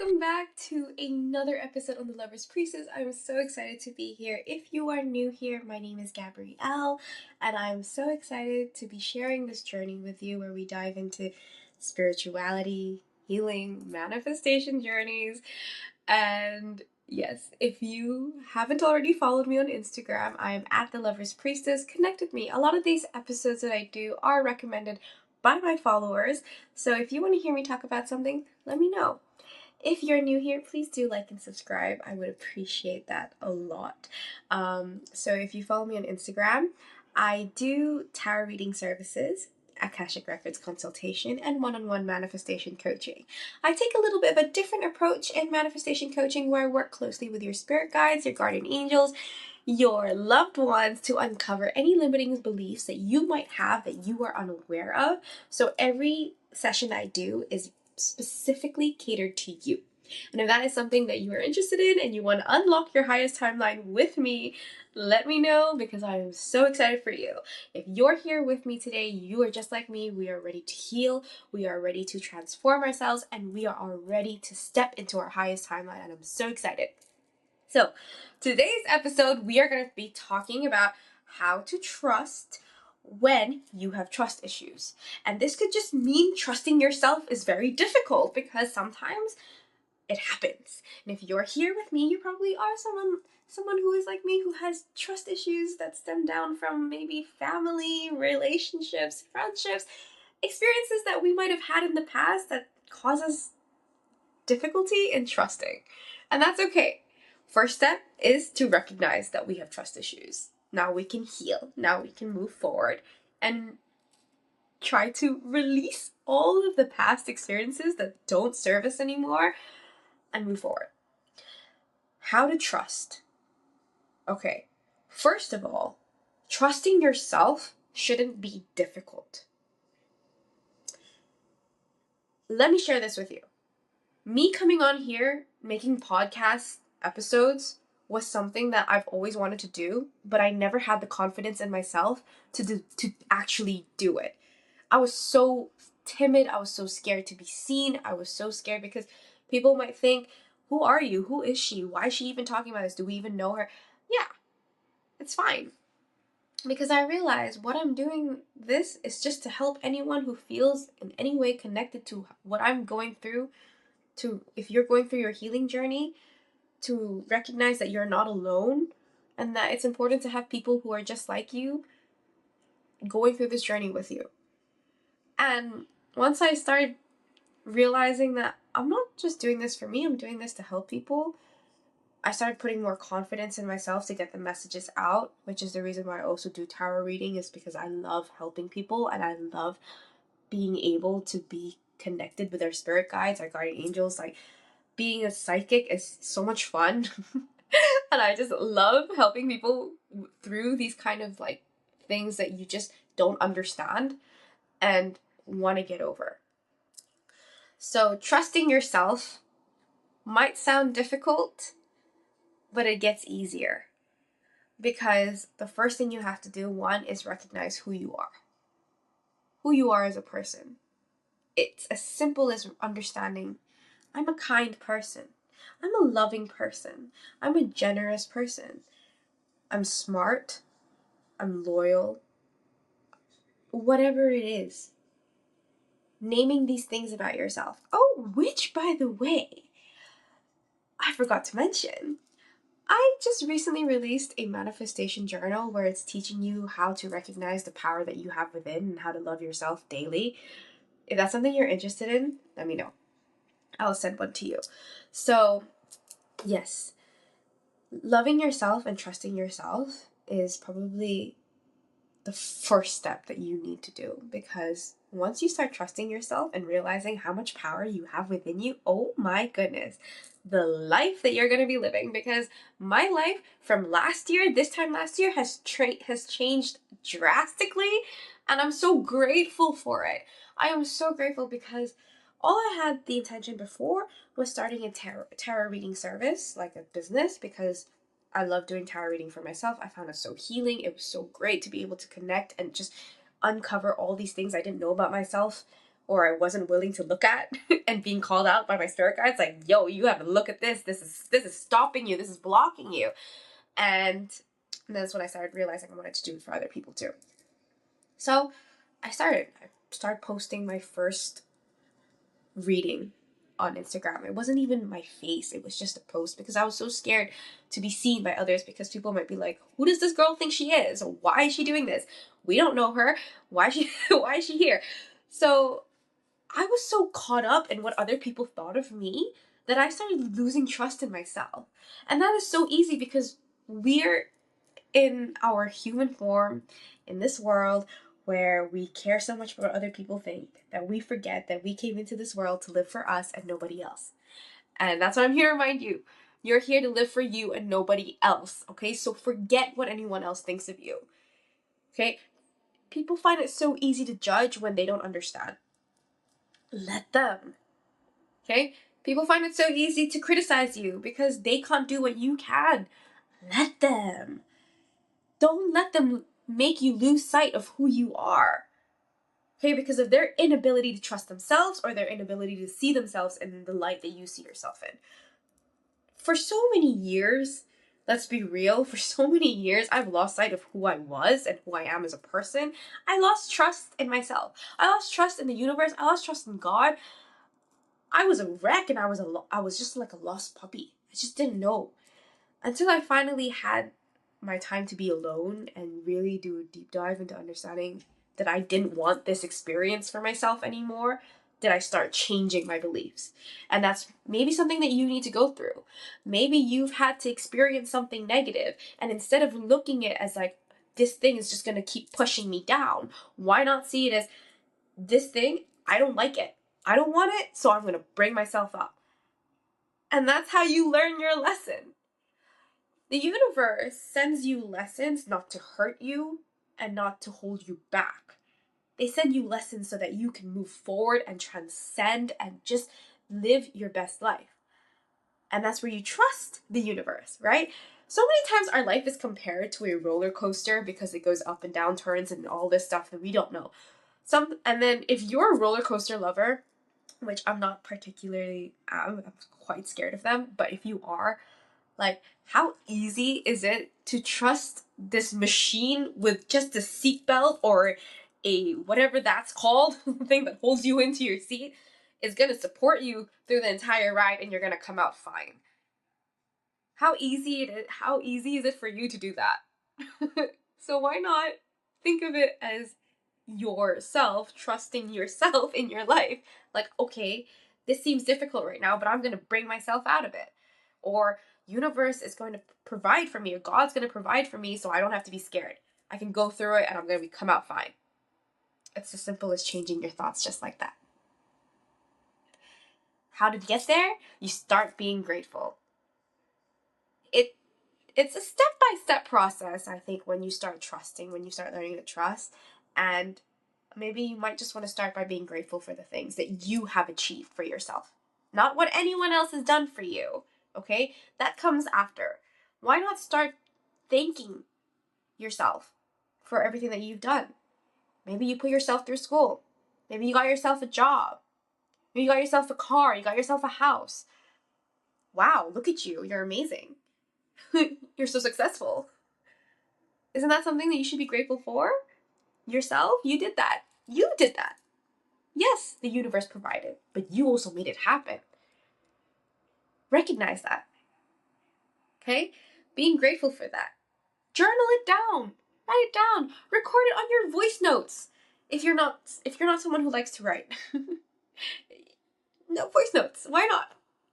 welcome back to another episode on the Lovers Priestess. I'm so excited to be here. If you are new here, my name is Gabrielle, and I'm so excited to be sharing this journey with you where we dive into spirituality, healing, manifestation journeys, and yes, if you haven't already followed me on Instagram, I am at the Lovers Priestess. Connect with me. A lot of these episodes that I do are recommended by my followers, so if you want to hear me talk about something, let me know. If you're new here, please do like and subscribe. I would appreciate that a lot. So if you follow me on Instagram, I do tarot reading services, Akashic Records consultation, and one-on-one manifestation coaching. I take a little bit of a different approach in manifestation coaching where I work closely with your spirit guides, your guardian angels, your loved ones to uncover any limiting beliefs that you might have that you are unaware of. So every session I do is specifically catered to you. And if that is something that you are interested in and you want to unlock your highest timeline with me, let me know because I am so excited for you. If you're here with me today, you are just like me. We are ready to heal, we are ready to transform ourselves, and we are ready to step into our highest timeline, and I'm so excited. So, today's episode, we are going to be talking about how to trust when you have trust issues. And this could just mean trusting yourself is very difficult because sometimes it happens. And if you're here with me, you probably are someone who is like me, who has trust issues that stem down from maybe family, relationships, friendships, experiences that we might have had in the past that cause us difficulty in trusting. And that's okay. First step is to recognize that we have trust issues. Now we can heal. Now we can move forward and try to release all of the past experiences that don't serve us anymore and move forward. How to trust. Okay, first of all, trusting yourself shouldn't be difficult. Let me share this with you. Me coming on here, making podcast episodes was something that I've always wanted to do, but I never had the confidence in myself to actually do it. I was so timid. I was so scared to be seen. I was so scared because people might think, who are you? Who is she? Why is she even talking about this? Do we even know her? Yeah, it's fine. Because I realize what I'm doing this is just to help anyone who feels in any way connected to what I'm going through, to if you're going through your healing journey, to recognize that you're not alone and that it's important to have people who are just like you going through this journey with you. And once I started realizing that I'm not just doing this for me, I'm doing this to help people, I started putting more confidence in myself to get the messages out, which is the reason why I also do tarot reading, is because I love helping people and I love being able to be connected with our spirit guides, our guardian angels. Like, being a psychic is so much fun. And I just love helping people through these kind of like things that you just don't understand and want to get over. So trusting yourself might sound difficult, but it gets easier because the first thing you have to do, one, is recognize who you are as a person. It's as simple as understanding I'm a kind person. I'm a loving person. I'm a generous person. I'm smart. I'm loyal. Whatever it is. Naming these things about yourself. Oh, which, by the way, I forgot to mention. I just recently released a manifestation journal where it's teaching you how to recognize the power that you have within and how to love yourself daily. If that's something you're interested in, let me know. I'll send one to you. So, yes, loving yourself and trusting yourself is probably the first step that you need to do, because once you start trusting yourself and realizing how much power you have within you, oh my goodness, the life that you're going to be living. Because my life from last year, this time last year, has changed drastically, and I'm so grateful for it. I am so grateful because all I had the intention before was starting a tarot reading service, like a business, because I love doing tarot reading for myself. I found it so healing. It was so great to be able to connect and just uncover all these things I didn't know about myself or I wasn't willing to look at and being called out by my spirit guides, like, yo, you have to look at this. This is stopping you. This is blocking you. And that's when I started realizing I wanted to do it for other people too. So I started posting my first reading on Instagram. It wasn't even my face. It was just a post because I was so scared to be seen by others, because people might be like, who does this girl think she is? Why is she doing this? We don't know her. Why is she here? So I was so caught up in what other people thought of me that I started losing trust in myself. And that is so easy because we're in our human form in this world where we care so much about what other people think that we forget that we came into this world to live for us and nobody else. And that's what I'm here to remind you. You're here to live for you and nobody else, okay? So forget what anyone else thinks of you, okay? People find it so easy to judge when they don't understand. Let them, okay? People find it so easy to criticize you because they can't do what you can. Let them. Don't let them make you lose sight of who you are. Okay, because of their inability to trust themselves or their inability to see themselves in the light that you see yourself in. For so many years, let's be real, for so many years, I've lost sight of who I was and who I am as a person. I lost trust in myself. I lost trust in the universe. I lost trust in God. I was a wreck, and I was just like a lost puppy. I just didn't know. Until I finally had my time to be alone and really do a deep dive into understanding that I didn't want this experience for myself anymore, did I start changing my beliefs. And that's maybe something that you need to go through. Maybe you've had to experience something negative, and instead of looking at it as like, this thing is just going to keep pushing me down, why not see it as, this thing, I don't like it. I don't want it, so I'm going to bring myself up. And that's how you learn your lesson. The universe sends you lessons not to hurt you and not to hold you back. They send you lessons so that you can move forward and transcend and just live your best life. And that's where you trust the universe, right? So many times our life is compared to a roller coaster because it goes up and down turns and all this stuff that we don't know. And then if you're a roller coaster lover, which I'm not particularly, I'm quite scared of them, but if you are, like, how easy is it to trust this machine with just a seatbelt or a whatever that's called, thing that holds you into your seat, is going to support you through the entire ride and you're going to come out fine? How easy is it for you to do that? So why not think of it as yourself, trusting yourself in your life? Like, okay, this seems difficult right now, but I'm going to bring myself out of it. Or universe is going to provide for me, or God's going to provide for me, so I don't have to be scared. I can go through it and I'm going to come out fine. It's as simple as changing your thoughts just like that. How to get there? You start being grateful. It's a step-by-step process, I think, when you start trusting, when you start learning to trust. And maybe you might just want to start by being grateful for the things that you have achieved for yourself. Not what anyone else has done for you, okay? That comes after. Why not start thanking yourself for everything that you've done? Maybe you put yourself through school. Maybe you got yourself a job. Maybe you got yourself a car. You got yourself a house. Wow, look at you. You're amazing. You're so successful. Isn't that something that you should be grateful for? Yourself? You did that. You did that. Yes, the universe provided, but you also made it happen. Recognize that. Okay? Being grateful for that. Journal it down. Write it down. Record it on your voice notes. If you're not someone who likes to write. No, voice notes. Why not?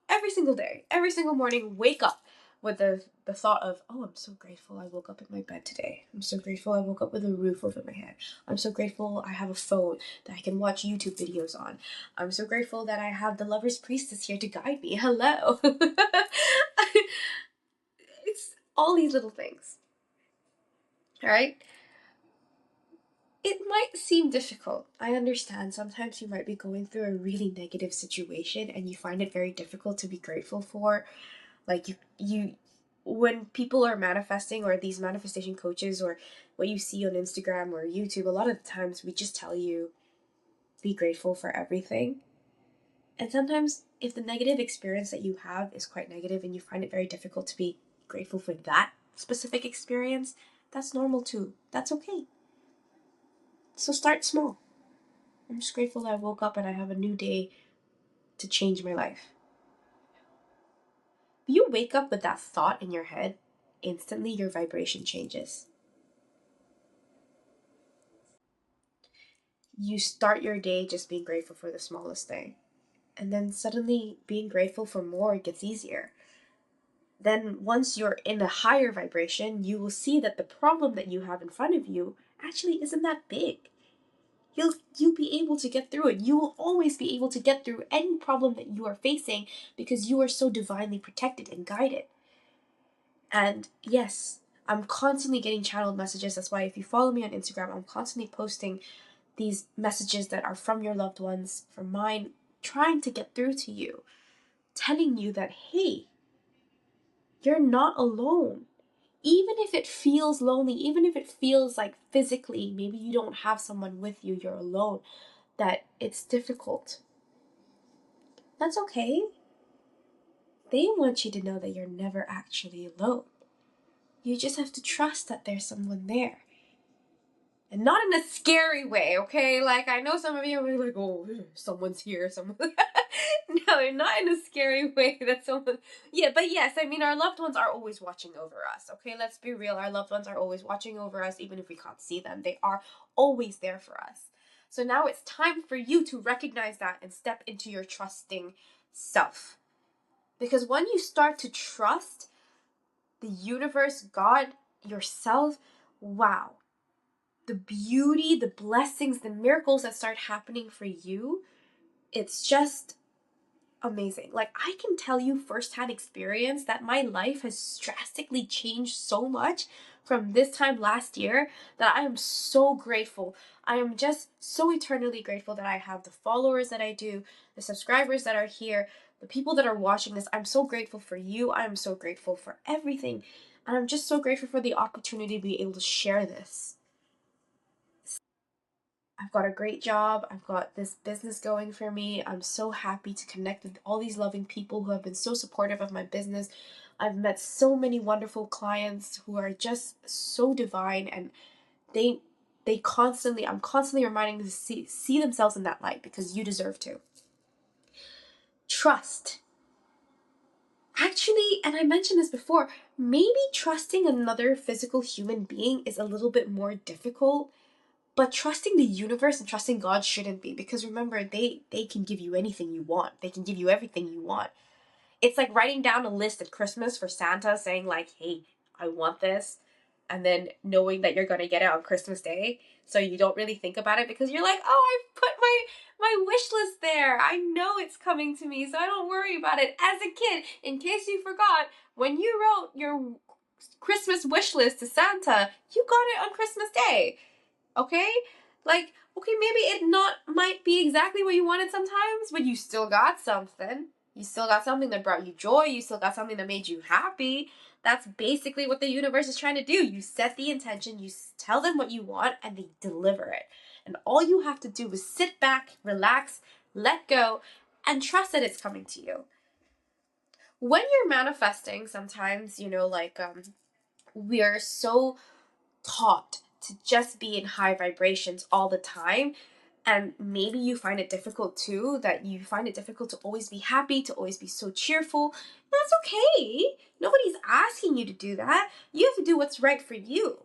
Every single day, every single morning, wake up with the thought of, oh, I'm so grateful I woke up in my bed today. I'm so grateful I woke up with a roof over my head. I'm so grateful I have a phone that I can watch YouTube videos on. I'm so grateful that I have the Lovers Priestess here to guide me. Hello. It's all these little things. All right? It might seem difficult. I understand. Sometimes you might be going through a really negative situation and you find it very difficult to be grateful for. Like you when people are manifesting, or these manifestation coaches, or what you see on Instagram or YouTube, a lot of the times we just tell you, be grateful for everything. And sometimes if the negative experience that you have is quite negative and you find it very difficult to be grateful for that specific experience, that's normal too. That's okay. So start small. I'm just grateful that I woke up and I have a new day to change my life. You wake up with that thought in your head, instantly your vibration changes. You start your day just being grateful for the smallest thing. And then suddenly being grateful for more gets easier. Then once you're in a higher vibration, you will see that the problem that you have in front of you actually isn't that big. You'll be able to get through it. You will always be able to get through any problem that you are facing because you are so divinely protected and guided. And yes, I'm constantly getting channeled messages. That's why if you follow me on Instagram, I'm constantly posting these messages that are from your loved ones, from mine, trying to get through to you, telling you that, hey, you're not alone. Even if it feels lonely, even if it feels like physically, maybe you don't have someone with you, you're alone, that it's difficult. That's okay. They want you to know that you're never actually alone. You just have to trust that there's someone there. And not in a scary way, okay? Like, I know some of you are like, oh, someone's here, someone. No, not in a scary way that someone. Yeah, but yes, I mean, our loved ones are always watching over us, okay? Let's be real. Our loved ones are always watching over us, even if we can't see them. They are always there for us. So now it's time for you to recognize that and step into your trusting self. Because when you start to trust the universe, God, yourself, wow, the beauty, the blessings, the miracles that start happening for you, it's just amazing. Like, I can tell you firsthand experience that my life has drastically changed so much from this time last year that I am so grateful. I am just so eternally grateful that I have the followers that I do, the subscribers that are here, the people that are watching this. I'm so grateful for you. I am so grateful for everything. And I'm just so grateful for the opportunity to be able to share this. I've got a great job. I've got this business going for me. I'm so happy to connect with all these loving people who have been so supportive of my business. I've met so many wonderful clients who are just so divine, and I'm constantly reminding them to see themselves in that light because you deserve to. Trust. Actually, and I mentioned this before, maybe trusting another physical human being is a little bit more difficult. But trusting the universe and trusting God shouldn't be, because remember, they can give you anything you want. They can give you everything you want. It's like writing down a list at Christmas for Santa saying like, hey, I want this, and then knowing that you're going to get it on Christmas Day. So you don't really think about it because you're like, oh, I've put my wish list there. I know it's coming to me, so I don't worry about it. As a kid, in case you forgot, when you wrote your Christmas wish list to Santa, you got it on Christmas Day. Okay? Like, okay, maybe it not might be exactly what you wanted sometimes, but you still got something. You still got something that brought you joy. You still got something that made you happy. That's basically what the universe is trying to do. You set the intention, you tell them what you want, and they deliver it. And all you have to do is sit back, relax, let go, and trust that it's coming to you. When you're manifesting, sometimes, we are so taught to just be in high vibrations all the time. And maybe you find it difficult too, that you find it difficult to always be happy, to always be so cheerful. That's okay. Nobody's asking you to do that. You have to do what's right for you.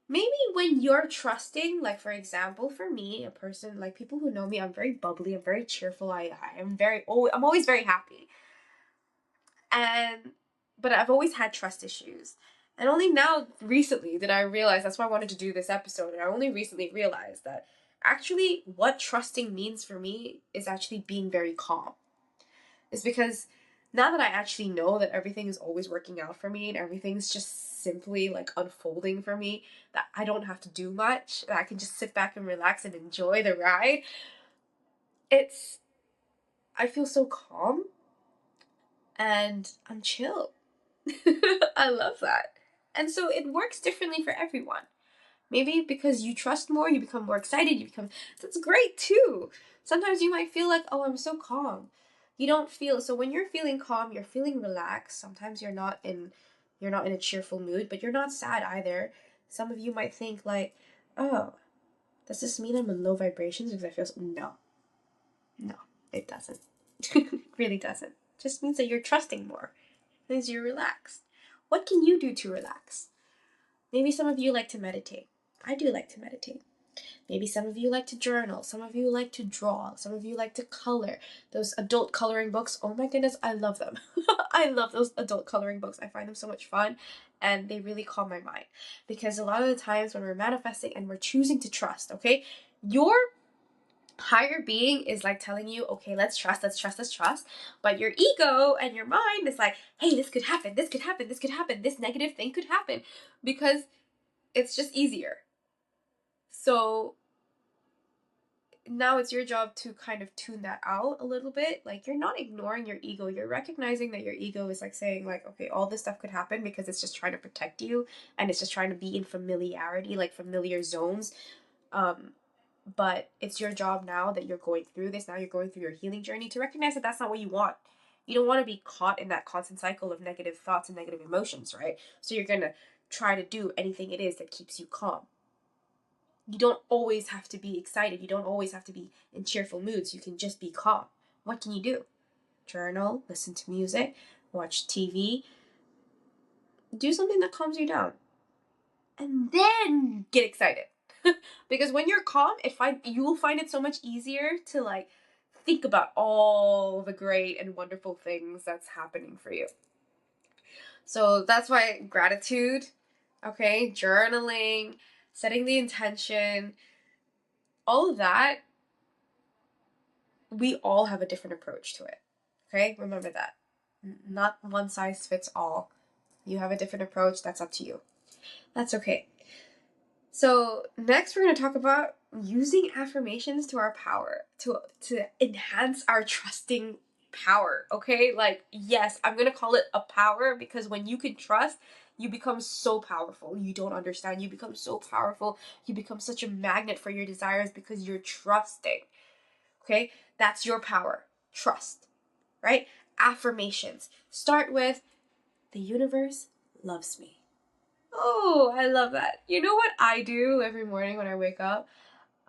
Maybe when you're trusting, like for example, for me, a person, like people who know me, I'm very bubbly, I'm very cheerful, I'm always very happy. But I've always had trust issues. And only now recently did I realize, that's why I wanted to do this episode, and I only recently realized that actually what trusting means for me is actually being very calm. It's because now that I actually know that everything is always working out for me and everything's just simply like unfolding for me, that I don't have to do much, that I can just sit back and relax and enjoy the ride, I feel so calm and I'm chill. I love that. And so it works differently for everyone. Maybe because you trust more, you become more excited, that's great too. Sometimes you might feel like, oh, I'm so calm. You don't feel, so when you're feeling calm, you're feeling relaxed. Sometimes you're not in a cheerful mood, but you're not sad either. Some of you might think like, oh, does this mean I'm in low vibrations because I feel so? No. No, it doesn't. It really doesn't. It just means that you're trusting more. It means you're relaxed. What can you do to relax? Maybe some of you like to meditate. I do like to meditate. Maybe some of you like to journal. Some of you like to draw. Some of you like to color. Those adult coloring books, oh my goodness, I love them. I love those adult coloring books. I find them so much fun and they really calm my mind. Because a lot of the times when we're manifesting and we're choosing to trust, okay, your higher being is like telling you, okay, let's trust, let's trust, let's trust. But your ego and your mind is like, hey, this could happen, this could happen, this could happen, this negative thing could happen, because it's just easier. So now it's your job to kind of tune that out a little bit. Like, you're not ignoring your ego. You're recognizing that your ego is like saying like, okay, all this stuff could happen because it's just trying to protect you and it's just trying to be in familiarity, like familiar zones. But it's your job now that you're going through this. Now you're going through your healing journey to recognize that that's not what you want. You don't want to be caught in that constant cycle of negative thoughts and negative emotions, right? So you're going to try to do anything it is that keeps you calm. You don't always have to be excited. You don't always have to be in cheerful moods. You can just be calm. What can you do? Journal, listen to music, watch TV, do something that calms you down. And then get excited. Because when you're calm, you will find it so much easier to like think about all the great and wonderful things that's happening for you. So that's why gratitude, okay, journaling, setting the intention, all of that, we all have a different approach to it. Okay, remember that. Not one size fits all. You have a different approach, that's up to you. That's okay. So next we're going to talk about using affirmations to our power, to enhance our trusting power, okay? Like, yes, I'm going to call it a power because when you can trust, you become so powerful. You don't understand. You become so powerful. You become such a magnet for your desires because you're trusting, okay? That's your power. Trust, right? Affirmations. Start with, the universe loves me. Oh, I love that. You know what I do every morning when I wake up?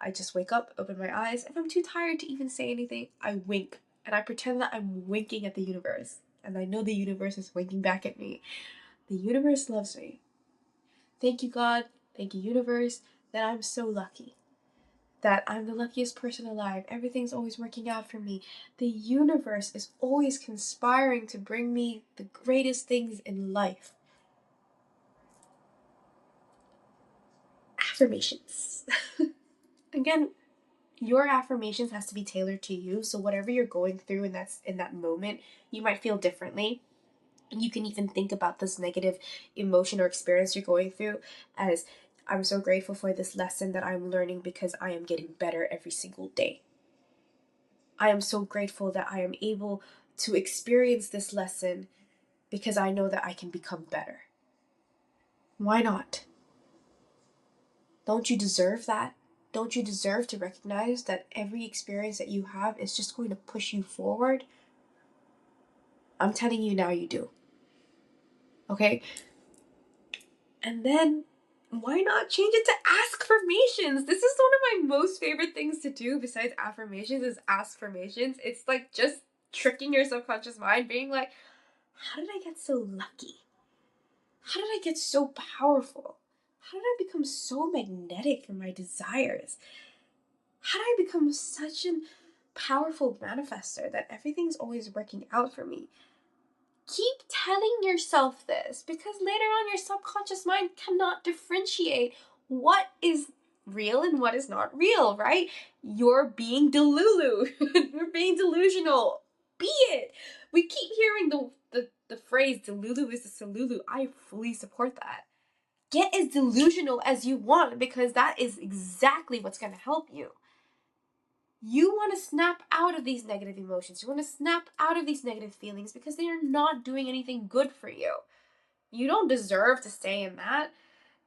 I just wake up, open my eyes. If I'm too tired to even say anything, I wink. And I pretend that I'm winking at the universe. And I know the universe is winking back at me. The universe loves me. Thank you, God. Thank you, universe, that I'm so lucky. That I'm the luckiest person alive. Everything's always working out for me. The universe is always conspiring to bring me the greatest things in life. Affirmations. Again, your affirmations has to be tailored to you. So whatever you're going through in that moment, you might feel differently. You can even think about this negative emotion or experience you're going through as, I'm so grateful for this lesson that I'm learning because I am getting better every single day. I am so grateful that I am able to experience this lesson because I know that I can become better. Why not? Don't you deserve that? Don't you deserve to recognize that every experience that you have is just going to push you forward? I'm telling you now, you do. Okay? And then, why not change it to affirmations? This is one of my most favorite things to do besides affirmations is affirmations. It's like just tricking your subconscious mind, being like, how did I get so lucky? How did I get so powerful? How did I become so magnetic for my desires? How did I become such a powerful manifester that everything's always working out for me? Keep telling yourself this because later on your subconscious mind cannot differentiate what is real and what is not real, right? You're being delulu. You're being delusional. Be it. We keep hearing the phrase delulu is the salulu. I fully support that. Get as delusional as you want because that is exactly what's going to help you. You want to snap out of these negative emotions. You want to snap out of these negative feelings because they are not doing anything good for you. You don't deserve to stay in that.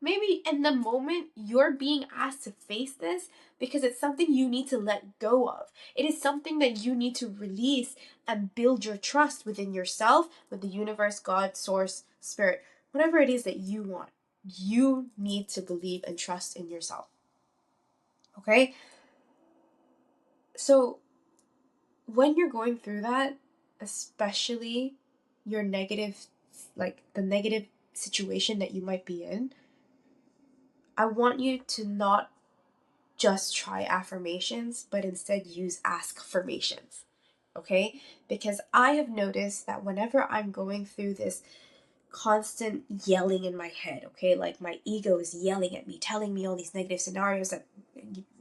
maybe in the moment you're being asked to face this because it's something you need to let go of. It is something that you need to release and build your trust within yourself, with the universe, God, source, spirit, whatever it is that you want. You need to believe and trust in yourself. Okay? So when you're going through that, especially your negative, like the negative situation that you might be in, I want you to not just try affirmations, but instead use ask-formations. Okay? Because I have noticed that whenever I'm going through this constant yelling in my head, okay, like my ego is yelling at me, telling me all these negative scenarios that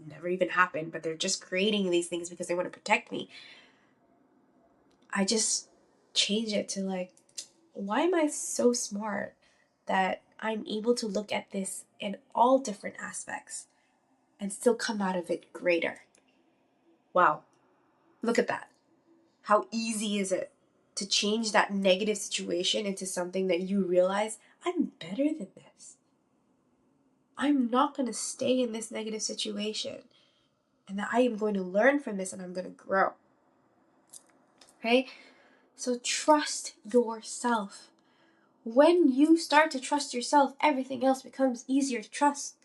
never even happened, but they're just creating these things because they want to protect me. I just change it to like, why am I so smart that I'm able to look at this in all different aspects and still come out of it greater? Wow, look at that. How easy is it to change that negative situation into something that you realize, I'm better than this. I'm not going to stay in this negative situation, and that I am going to learn from this and I'm going to grow. Okay? So trust yourself. When you start to trust yourself, everything else becomes easier to trust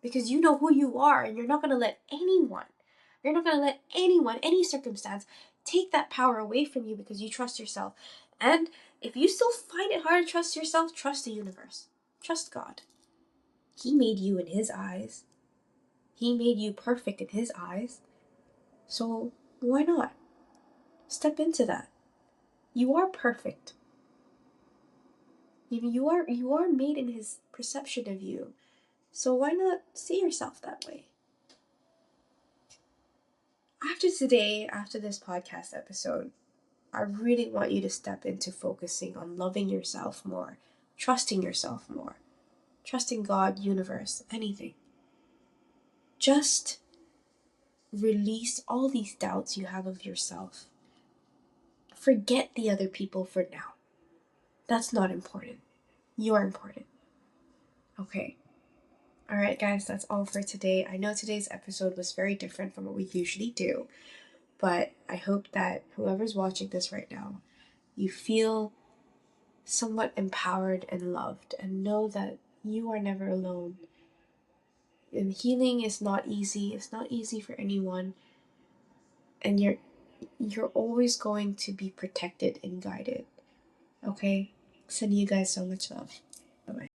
because you know who you are, and you're not going to let anyone, any circumstance take that power away from you because you trust yourself. And if you still find it hard to trust yourself, trust the universe. Trust God. He made you in His eyes. He made you perfect in His eyes. So why not? Step into that. You are perfect. You are made in His perception of you. So why not see yourself that way? After today, after this podcast episode, I really want you to step into focusing on loving yourself more, trusting yourself more, trusting God, universe, anything. Just release all these doubts you have of yourself. Forget the other people for now. That's not important. You're important. Okay. All right, guys, that's all for today. I know today's episode was very different from what we usually do, but I hope that whoever's watching this right now, you feel somewhat empowered and loved, and know that you are never alone. And healing is not easy. It's not easy for anyone. And you're always going to be protected and guided. Okay? Sending you guys so much love. Bye-bye.